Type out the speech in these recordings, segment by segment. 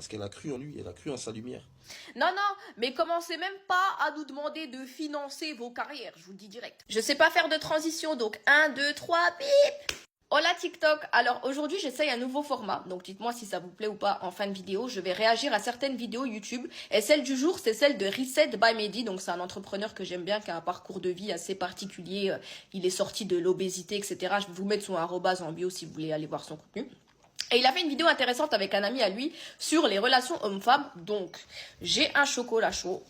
Parce qu'elle a cru en lui, elle a cru en sa lumière. Non, non, mais commencez même pas à nous demander de financer vos carrières, je vous le dis direct. Je sais pas faire de transition, donc 1, 2, 3, bip. Hola TikTok. Alors aujourd'hui j'essaye un nouveau format, donc dites-moi si ça vous plaît ou pas en fin de vidéo. Je vais réagir à certaines vidéos YouTube, et celle du jour c'est celle de Reset by Mehdi, donc c'est un entrepreneur que j'aime bien, qui a un parcours de vie assez particulier. Il est sorti de l'obésité, etc. Je vais vous mettre son arrobase en bio si vous voulez aller voir son contenu. Et il a fait une vidéo intéressante avec un ami à lui sur les relations hommes-femmes. Donc, j'ai un chocolat chaud,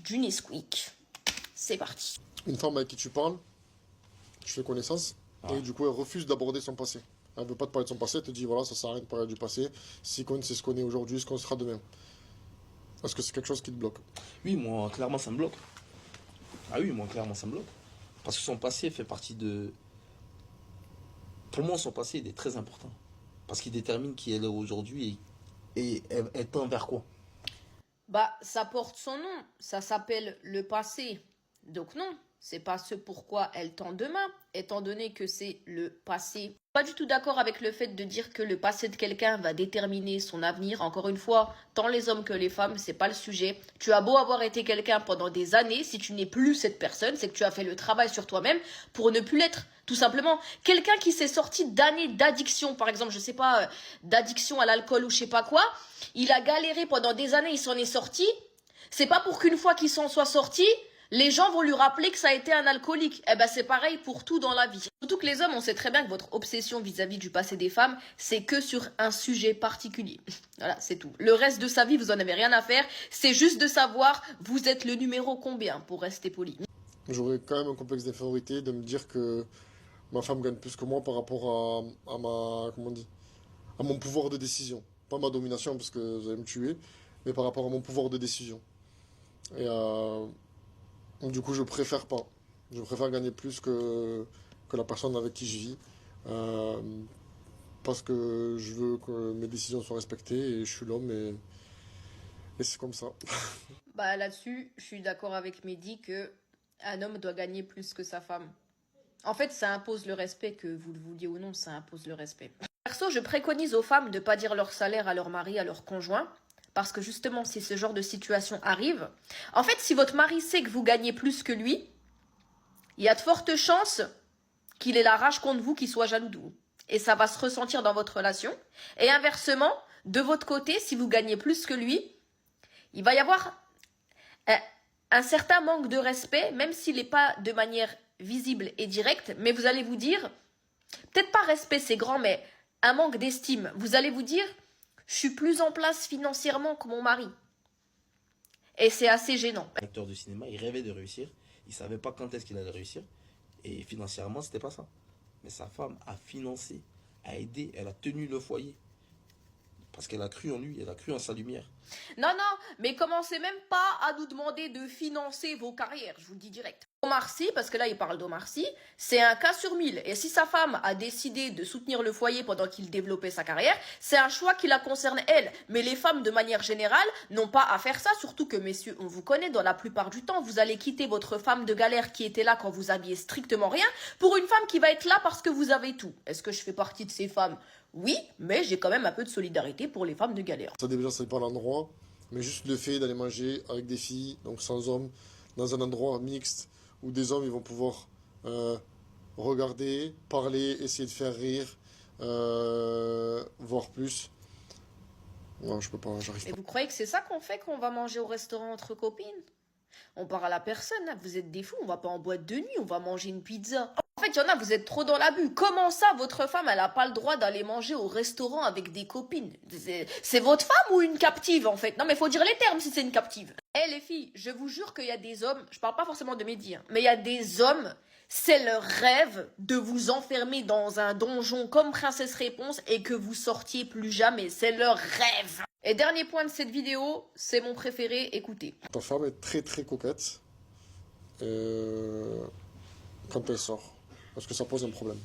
du Nesquik. C'est parti. Une femme avec qui tu parles, tu fais connaissance, et du coup elle refuse d'aborder son passé. Elle veut pas te parler de son passé, elle te dit voilà, ça sert à rien de parler du passé. Si qu'on c'est ce qu'on est aujourd'hui, ce qu'on sera demain. Est-ce que c'est quelque chose qui te bloque? Oui, moi, clairement, ça me bloque. Ah oui, moi, clairement, ça me bloque. Parce que son passé fait partie de... Pour moi, son passé, il est très important. Parce qu'il détermine qui elle est aujourd'hui et elle tend vers quoi. Bah, ça porte son nom. Ça s'appelle le passé. Donc non, c'est pas ce pourquoi elle tend demain, étant donné que c'est le passé. Pas du tout d'accord avec le fait de dire que le passé de quelqu'un va déterminer son avenir. Encore une fois, tant les hommes que les femmes, c'est pas le sujet. Tu as beau avoir été quelqu'un pendant des années, si tu n'es plus cette personne, c'est que tu as fait le travail sur toi-même pour ne plus l'être. Tout simplement, quelqu'un qui s'est sorti d'années d'addiction, par exemple, je sais pas, d'addiction à l'alcool ou je sais pas quoi, il a galéré pendant des années, il s'en est sorti. C'est pas pour qu'une fois qu'il s'en soit sorti, les gens vont lui rappeler que ça a été un alcoolique. Eh ben c'est pareil pour tout dans la vie. Surtout que les hommes, on sait très bien que votre obsession vis-à-vis du passé des femmes, c'est que sur un sujet particulier. Voilà, c'est tout. Le reste de sa vie, vous en avez rien à faire. C'est juste de savoir, vous êtes le numéro combien, pour rester poli. J'aurais quand même un complexe d'infériorité de me dire que ma femme gagne plus que moi par rapport à ma, comment on dit, à mon pouvoir de décision. Pas ma domination parce que vous allez me tuer, mais par rapport à mon pouvoir de décision. Et du coup, je préfère pas. Je préfère gagner plus que la personne avec qui je vis. Euh, Parce que je veux que mes décisions soient respectées et je suis l'homme et c'est comme ça. Bah là-dessus, je suis d'accord avec Mehdi que un homme doit gagner plus que sa femme. En fait, ça impose le respect, que vous le vouliez ou non, ça impose le respect. Perso, je préconise aux femmes de ne pas dire leur salaire à leur mari, à leur conjoint, parce que justement, si ce genre de situation arrive, en fait, si votre mari sait que vous gagnez plus que lui, il y a de fortes chances qu'il ait la rage contre vous, qu'il soit jaloux de vous. Et ça va se ressentir dans votre relation. Et inversement, de votre côté, si vous gagnez plus que lui, il va y avoir un certain manque de respect, même s'il n'est pas de manière visible et directe, mais vous allez vous dire, peut-être pas respect, c'est grand, mais un manque d'estime. Vous allez vous dire, je suis plus en place financièrement que mon mari. Et c'est assez gênant. Acteur de cinéma, il rêvait de réussir. Il savait pas quand est-ce qu'il allait réussir. Et financièrement, c'était pas ça. Mais sa femme a financé, a aidé, elle a tenu le foyer. Parce qu'elle a cru en lui, elle a cru en sa lumière. Non, non, mais commencez même pas à nous demander de financer vos carrières, je vous le dis direct. Omar Sy, parce que là il parle d'Omar Sy, c'est un cas sur 1000. Et si sa femme a décidé de soutenir le foyer pendant qu'il développait sa carrière, c'est un choix qui la concerne elle. Mais les femmes de manière générale n'ont pas à faire ça, surtout que messieurs, on vous connaît, dans la plupart du temps, vous allez quitter votre femme de galère qui était là quand vous aviez strictement rien, pour une femme qui va être là parce que vous avez tout. Est-ce que je fais partie de ces femmes? Oui, mais j'ai quand même un peu de solidarité pour les femmes de galère. Ça déjà, ça dépend de l'endroit, mais juste le fait d'aller manger avec des filles, donc sans hommes, dans un endroit mixte, où des hommes ils vont pouvoir regarder, parler, essayer de faire rire, voir plus. Non, je peux pas, j'arrive Et pas. vous croyez que c'est ça qu'on fait quand on va manger au restaurant entre copines? On parle à personne, là. Vous êtes des fous, on va pas en boîte de nuit, on va manger une pizza. En fait, il y en a, vous êtes trop dans l'abus. Comment ça, votre femme, elle a pas le droit d'aller manger au restaurant avec des copines? C'est votre femme ou une captive, en fait? Non, mais faut dire les termes si c'est une captive. Eh, les filles, je vous jure qu'il y a des hommes, je parle pas forcément de Mehdi, hein, mais il y a des hommes, c'est leur rêve de vous enfermer dans un donjon comme Princesse Réponse et que vous sortiez plus jamais. C'est leur rêve. Et dernier point de cette vidéo, c'est mon préféré, écoutez. Ta femme est très très coquette quand elle sort, parce que ça pose un problème.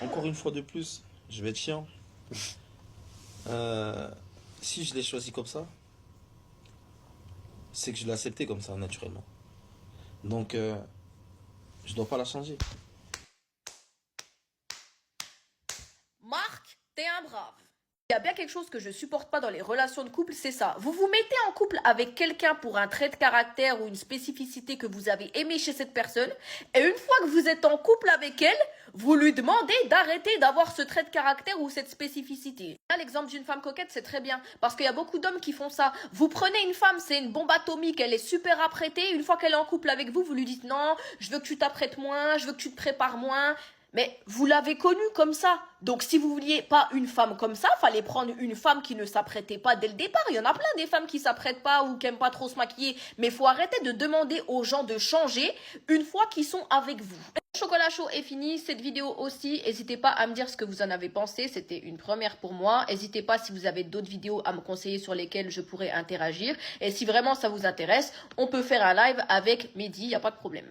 Encore une fois de plus, je vais être chiant. Si je l'ai choisi comme ça, c'est que je l'ai accepté comme ça, naturellement. Donc, je dois pas la changer. Marc, t'es un brave. Il y a bien quelque chose que je supporte pas dans les relations de couple, c'est ça. Vous vous mettez en couple avec quelqu'un pour un trait de caractère ou une spécificité que vous avez aimé chez cette personne, et une fois que vous êtes en couple avec elle, vous lui demandez d'arrêter d'avoir ce trait de caractère ou cette spécificité. Là, l'exemple d'une femme coquette, c'est très bien, parce qu'il y a beaucoup d'hommes qui font ça. Vous prenez une femme, c'est une bombe atomique, elle est super apprêtée, une fois qu'elle est en couple avec vous, vous lui dites non, je veux que tu t'apprêtes moins, je veux que tu te prépares moins. Mais vous l'avez connue comme ça. Donc si vous vouliez pas une femme comme ça, fallait prendre une femme qui ne s'apprêtait pas dès le départ. Il y en a plein des femmes qui s'apprêtent pas ou qui aiment pas trop se maquiller. Mais faut arrêter de demander aux gens de changer une fois qu'ils sont avec vous. Le chocolat chaud est fini, cette vidéo aussi. N'hésitez pas à me dire ce que vous en avez pensé. C'était une première pour moi. N'hésitez pas si vous avez d'autres vidéos à me conseiller sur lesquelles je pourrais interagir. Et si vraiment ça vous intéresse, on peut faire un live avec Mehdi, il n'y a pas de problème.